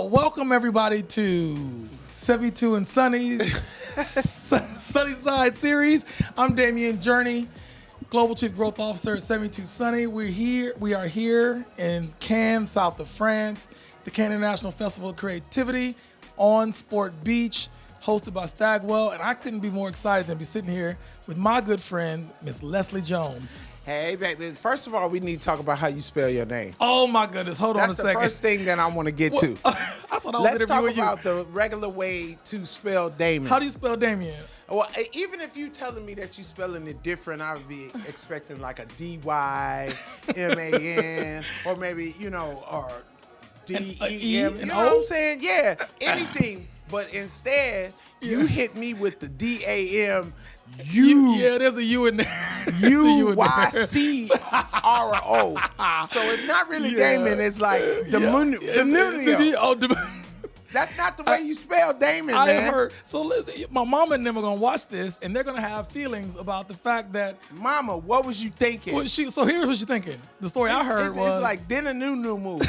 Well, welcome everybody to 72 and Sunny's Sunnyside series. I'm Damian Journey, Global Chief Growth Officer at 72 Sunny. We are here in Cannes, south of France, the Cannes International Festival of Creativity on Sport Beach, hosted by Stagwell, and I couldn't be more excited than be sitting here with my good friend, Miss Leslie Jones. Hey, baby. First of all, we need to talk about how you spell your name. Oh my goodness! Hold on a second. That's the first thing that I want to get to. I thought I was Let's talk interviewing you. about the regular way to spell Damon. How do you spell Damien? Well, even if you telling me that you spelling it different, I would be expecting like a D-Y-M-A-N or maybe, or D-E-M. You know what I'm saying? Yeah, anything. But instead, you hit me with the D-A-M. Yeah, there's a U in there. U-Y-C-R-O. So it's not really Damon. It's like Damaune. That's not the way you spell Damon, man. I heard. So listen, my mama and them are going to watch this, and they're going to have feelings about the fact that... Mama, what was you thinking? Well, so here's what you're thinking. The story I heard was... It's like Dinanunu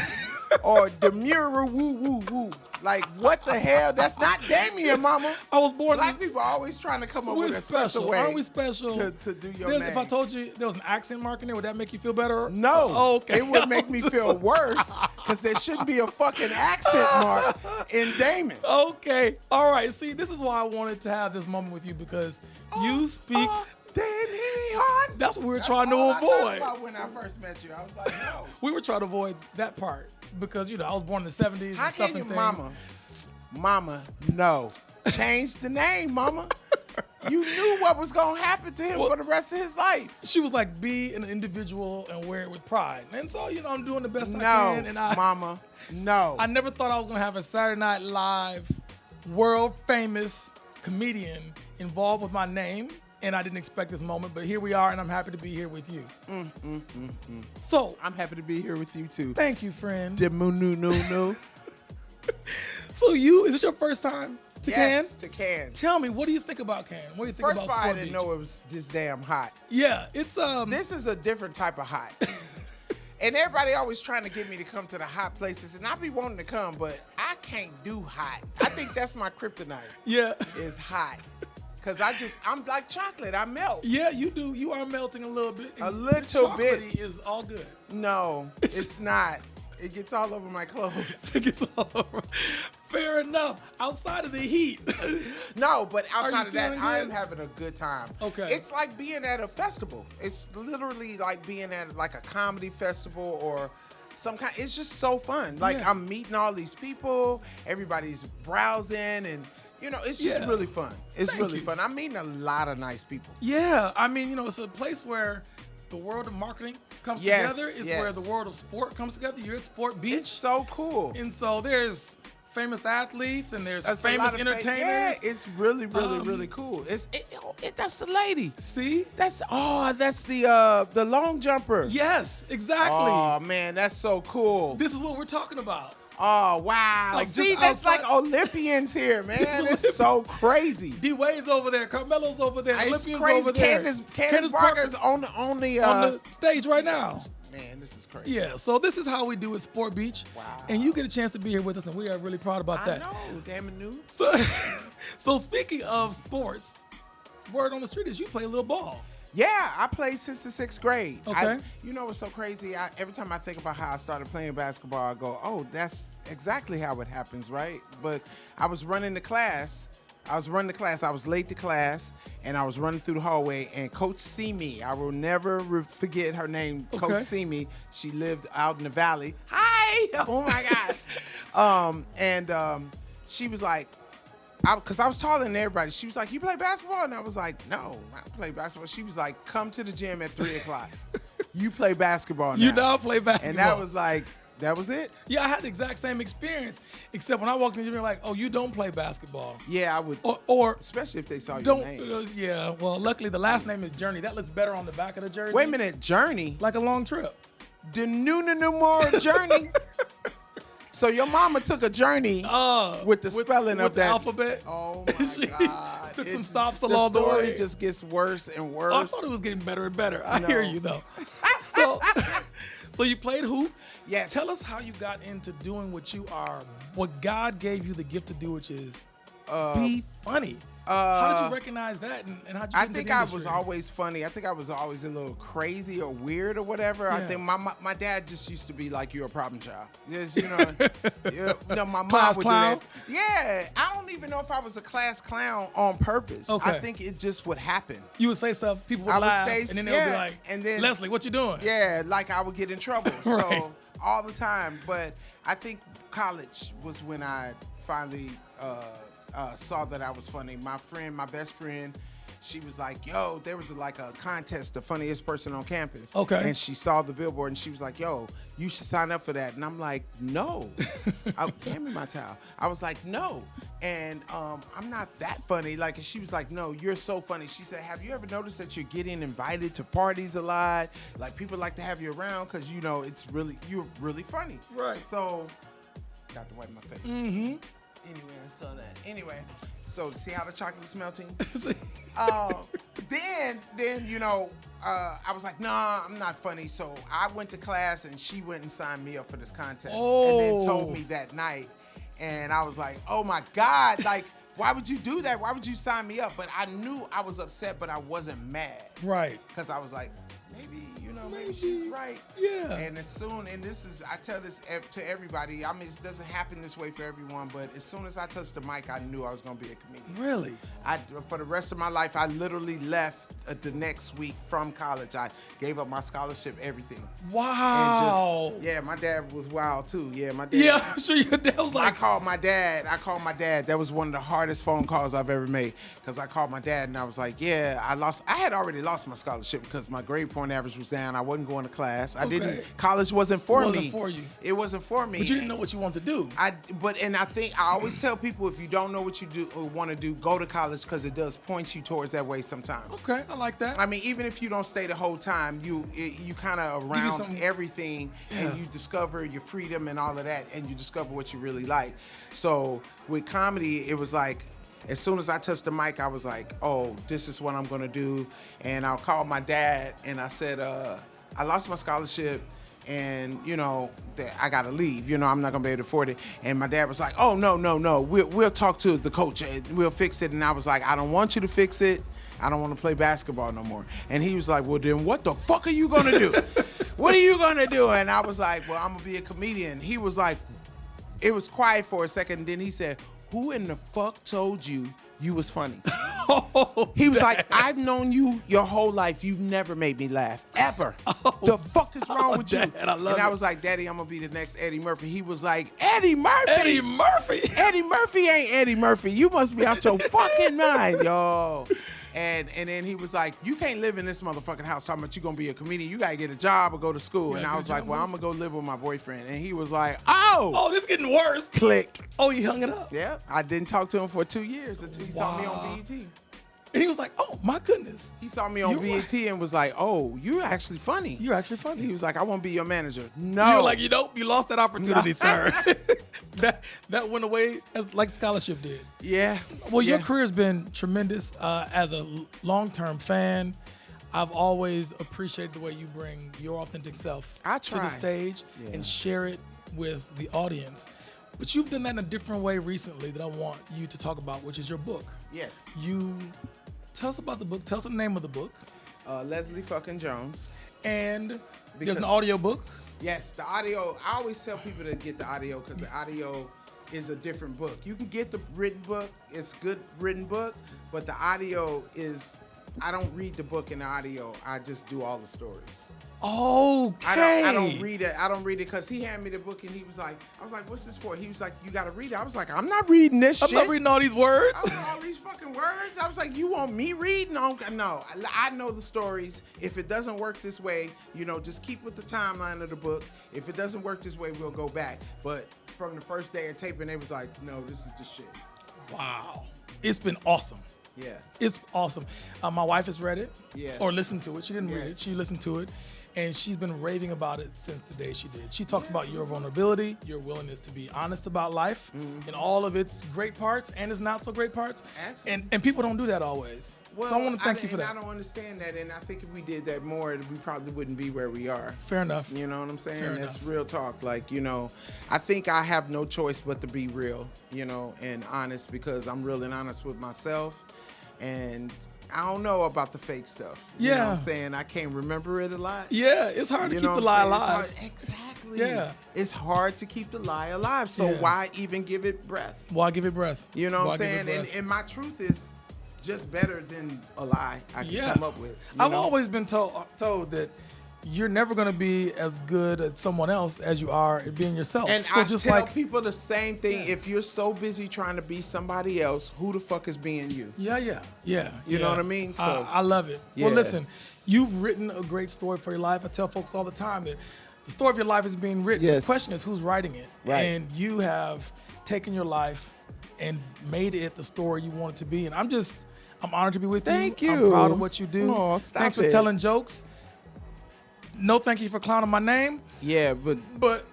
or Demura Woo Woo Woo. Like, what the hell? That's not Damien, mama. I was born... Black people are always trying to come up with a special way. Aren't we special? To do your name. If I told you there was an accent mark in there, would that make you feel better? No. Oh, okay. It would make me feel worse because there shouldn't be a fucking accent mark in Damon. Okay. All right. See, this is why I wanted to have this moment with you because you speak... Damien. That's what we were trying to avoid. I thought about when I first met you. I was like, no. We were trying to avoid that part because, I was born in the 70s. How and stuff can you, and things. Mama, no. Change the name, mama. You knew what was going to happen to him for the rest of his life. She was like, be an individual and wear it with pride. And so, I'm doing the best I can. And mama, no. I never thought I was going to have a Saturday Night Live world famous comedian involved with my name. And I didn't expect this moment, but here we are, and I'm happy to be here with you. So I'm happy to be here with you too. Thank you, friend. Damaune. So is it your first time to Cannes? Yes, to Cannes. Tell me, what do you think about Cannes? What do you think First about of all, Sport I didn't Beach? know it was this damn hot. Yeah, it's This is a different type of hot. And everybody always trying to get me to come to the hot places, and I be wanting to come, but I can't do hot. I think that's my kryptonite. Yeah, is hot. Cause I'm like chocolate. I melt. Yeah, you do. You are melting a little bit. A little bit is all good. No, it's not. It gets all over my clothes. It gets all over. Fair enough. Outside of the heat. No, but outside of that, I am good? having a good time. Okay. It's like being at a festival. It's literally like being at like a comedy festival or some kind. It's just so fun. Like I'm meeting all these people. Everybody's browsing and. It's just really fun. It's really fun. I'm meeting a lot of nice people. Yeah. I mean, it's a place where the world of marketing comes together. It's where the world of sport comes together. You're at Sport Beach. It's so cool. And so there's famous athletes and there's famous entertainers. Yeah, it's really, really, really cool. That's the lady. See? That's the long jumper. Yes, exactly. Oh, man, that's so cool. This is what we're talking about. Oh, wow. Like, see, that's like Olympians here, man. It's so crazy. D-Wade's over there. Carmelo's over there. It's Olympians crazy. over there. Candace Parker's on the stage right now. Man, this is crazy. Yeah, so this is how we do at Sport Beach. Wow. And you get a chance to be here with us, and we are really proud about that. I know, damn it, new. So speaking of sports, word on the street is you play a little ball. Yeah, I played since the 6th grade. Okay. What's so crazy? Every time I think about how I started playing basketball, I go, oh, that's exactly how it happens, right? But I was running the class. I was late to class, and I was running through the hallway, and Coach Simi, I will never forget her name, okay. Coach Simi. She lived out in the valley. Hi! Oh, my God. She was like, because I was taller than everybody. She was like, you play basketball? And I was like, no, I don't play basketball. She was like, come to the gym at 3 o'clock. You play basketball now. You now play basketball. And that was like, that was it. Yeah, I had the exact same experience, except when I walked in the gym, like, oh, you don't play basketball. Yeah, I would. Or especially if they saw your name. Yeah, well, luckily the last name is Journey. That looks better on the back of the jersey. Wait a minute, Journey? Like a long trip. The no more Journey. So your mama took a journey with the spelling of that alphabet. Oh my God! Took some stops along the way. The story just gets worse and worse. I thought it was getting better and better. I hear you though. So you played hoop. Yes. Tell us how you got into doing what you are what God gave you the gift to do, which is be funny. How did you recognize that, and how did you I get into think the I industry? was always funny. I think I was always a little crazy or weird or whatever. I Yeah. think my dad just used to be like, "You're a problem child." Yes, my mom Class would clown? do that. Yeah, I don't even know if I was a class clown on purpose. I Okay. think it just would happen. You would say stuff, people would I would laugh, stay- and then they yeah, would be like, and then- Leslie, what you doing? Yeah, like I would get in trouble. Right. So all the time. But I think college was when I finally saw that I was funny. My best friend, she was like, yo, there was like a contest, the funniest person on campus. Okay. And she saw the billboard and she was like, yo, you should sign up for that. And I'm like, no. Hand me my towel. I was like, no. And I'm not that funny. Like, and she was like, no, you're so funny. She said, have you ever noticed that you're getting invited to parties a lot? Like, people like to have you around because, you're really funny. Right. So, got to wipe my face. Mm-hmm. Anyway, I saw that. Anyway, so see how the chocolate's melting? Then I was like, nah, I'm not funny. So I went to class and she went and signed me up for this contest. And then told me that night. And I was like, oh my God, like, why would you do that? Why would you sign me up? But I knew I was upset, but I wasn't mad. Right. Because I was like, maybe she's right. Yeah. And I tell this to everybody. I mean, it doesn't happen this way for everyone, but as soon as I touched the mic, I knew I was going to be a comedian. Really? For the rest of my life, I literally left the next week from college. I gave up my scholarship, everything. Wow. And just, my dad was wild too. Yeah, my dad. Yeah, I'm sure your dad was like, I called my dad. That was one of the hardest phone calls I've ever made because I called my dad and I was like, I had already lost my scholarship because my grade point average was down. I wasn't going to class. College wasn't for me. It wasn't for you. It wasn't for me. But you didn't know what you wanted to do. I think I always tell people, if you don't know what you do or want to do, go to college because it does point you towards that way sometimes. Okay, I like that. I mean, even if you don't stay the whole time, you kind of around something- everything, and you discover your freedom and all of that, and you discover what you really like. So with comedy, it was like, as soon as I touched the mic, I was like, oh, this is what I'm going to do. And I called my dad and I said, I lost my scholarship and, that I got to leave. I'm not going to be able to afford it. And my dad was like, oh, no. We'll talk to the coach. We'll fix it. And I was like, I don't want you to fix it. I don't want to play basketball no more. And he was like, well, then what the fuck are you going to do? What are you going to do? And I was like, well, I'm going to be a comedian. He was like, it was quiet for a second. And then he said, who in the fuck told you was funny? He was like, I've known you your whole life. You've never made me laugh, ever. The fuck is wrong with Dad, you? I love I it. was like, Daddy, I'm going to be the next Eddie Murphy. He was like, Eddie Murphy? Eddie Murphy. Eddie Murphy ain't Eddie Murphy. You must be out your fucking mind, yo. And then he was like, you can't live in this motherfucking house talking about you gonna be a comedian. You gotta get a job or go to school. And I was like, well, I'm gonna go live with my boyfriend. And he was like, Oh, this is getting worse. click. Oh, he hung it up. Yeah, I didn't talk to him for 2 years until he saw me on BET. And he was like, oh, my goodness. He saw me on You're BET and was like, oh, you're actually funny. You're actually funny. He was like, I want to be your manager. No. You were like, you lost that opportunity, No. sir. that went away like scholarship did. Yeah. Well, your Yeah. career's been tremendous. As a long-term fan, I've always appreciated the way you bring your authentic self I to the try. stage Yeah. and share it with the audience. But you've done that in a different way recently that I want you to talk about, which is your book. Yes. You tell us about the book. Tell us the name of the book. Leslie fucking Jones. And there's Because- an audio book. Yes, the audio. I always tell people to get the audio because the audio is a different book. You can get the written book. It's a good written book, but the audio is, I don't read the book in the audio. I just do all the stories. Okay. I don't read it. I don't read it because he handed me the book and he was like, I was like, what's this for? He was like, you got to read it. I was like, I'm not reading this I'm shit. not reading all these words. I was like, all these fucking words. I was like, you want me reading? No, I know the stories. If it doesn't work this way, just keep with the timeline of the book. If it doesn't work this way, we'll go back. But from the first day of taping, they was like, no, this is the shit. Wow. It's been awesome. Yeah. It's awesome. My wife has read it Yes. or listened to it. She didn't read Yes. it. She listened to it. And she's been raving about it since the day she did. She talks about your vulnerability, your willingness to be honest about life in all of its great parts and its not so great parts. Absolutely. And people don't do that always. Well, so I want to thank you for that. I don't understand that, and I think if we did that more, we probably wouldn't be where we are. Fair enough. You know what I'm saying? Fair That's enough. real talk. Like, you know, I think I have no choice but to be real, you know, and honest, because I'm real and honest with myself. And I don't know about the fake stuff. You know what I'm saying? I can't remember it a lot. Yeah, it's hard to keep the lie alive. Exactly. Yeah. It's hard to keep the lie alive. So why even give it breath? Why give it breath? You know what I'm Why give it saying? breath? And my truth is just better than a lie I can come up with. I've always been told that you're never going to be as good at someone else as you are at being yourself. And so I just tell like people the same thing. If you're so busy trying to be somebody else, who the fuck is being you? Yeah. You know what I mean? So I love it. Yeah. Well, listen, you've written a great story for your life. I tell folks all the time that the story of your life is being written. Yes. The question is who's writing it. Right. And you have taken your life and made it the story you want it to be. And I'm honored to be with you. Thank you. I'm proud of what you do. Oh, stop Thanks for it. telling jokes. No, thank you for clowning my name. yeah, but But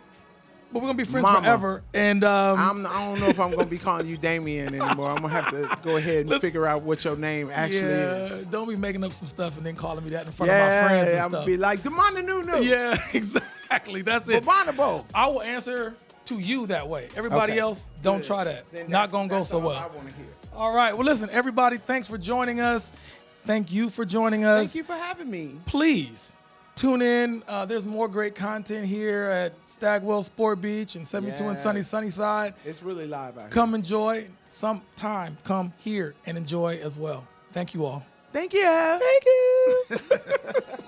we're gonna be friends Mama. forever. And I don't know if I'm gonna be calling you Damien anymore. I'm gonna have to go ahead and figure out what your name actually is. don't be making up some stuff and then calling me that in front of my friends and I'm stuff. gonna be like Damaune no. Yeah, exactly. That's it. Abominable. I will answer to you that way. Everybody Okay. else, don't Good. try that. Then Not gonna go that's so all well. I want to hear. All right. Well, listen, everybody, thanks for joining us. Thank you for joining us. Thank you for having me. Please tune in. There's more great content here at Stagwell Sport Beach and 72 and Sunny Yes. Sunnyside. It's really live out here. Come enjoy. Sometime come here and enjoy as well. Thank you all. Thank you. Thank you.